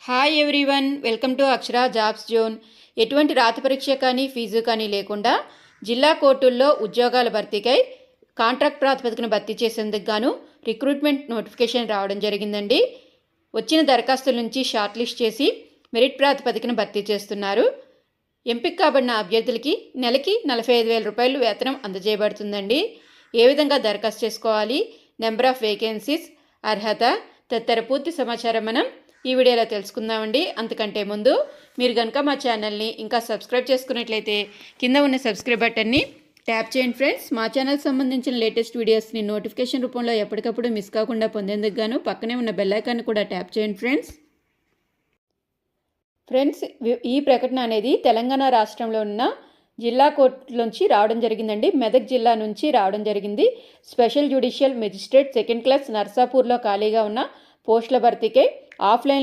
Hi everyone, welcome to Akshara jobs zone. ఎటువంటి రాత పరీక్ష కానీ ఫీజు కానీ లేకుండా జిల్లా కోర్టుల్లో ఉద్యోగాల భర్తీకై కాంట్రాక్ట్ ప్రాతిపదికన భర్తీ చేసేందుకు గాను రిక్రూట్మెంట్ నోటిఫికేషన్ రావడం జరిగిందండి. వచ్చిన దరఖాస్తుల నుంచి షార్ట్ లిస్ట్ చేసి మెరిట్ ప్రాతిపదికన భర్తీ చేస్తున్నారు. ఎంపిక కాబడిన అభ్యర్థులకి నెలకి 45,000 రూపాయలు వేతనం అందజేయబడుతుందండి. ఏ విధంగా దరఖాస్తు చేసుకోవాలి, నెంబర్ ఆఫ్ వేకెన్సీస్, అర్హత తదితర పూర్తి సమాచారం మనం ఈ వీడియోలో తెలుసుకుందామండి. అంతకంటే ముందు మీరు కనుక మా ఛానల్ని ఇంకా సబ్స్క్రైబ్ చేసుకున్నట్లయితే కింద ఉన్న సబ్స్క్రైబ్ బటన్ని ట్యాప్ చేయండి ఫ్రెండ్స్. మా ఛానల్కి సంబంధించిన లేటెస్ట్ వీడియోస్ని నోటిఫికేషన్ రూపంలో ఎప్పటికప్పుడు మిస్ కాకుండా పొందేందుకు గాను పక్కనే ఉన్న బెల్ ఐకాన్ని కూడా ట్యాప్ చేయండి ఫ్రెండ్స్. ఈ ప్రకటన అనేది తెలంగాణ రాష్ట్రంలో ఉన్న జిల్లా కోర్టులోంచి రావడం జరిగిందండి. మెదక్ జిల్లా నుంచి రావడం జరిగింది. Special judicial magistrate second class నర్సాపూర్లో ఖాళీగా ఉన్న పోస్టుల భర్తీకే ఆఫ్లైన్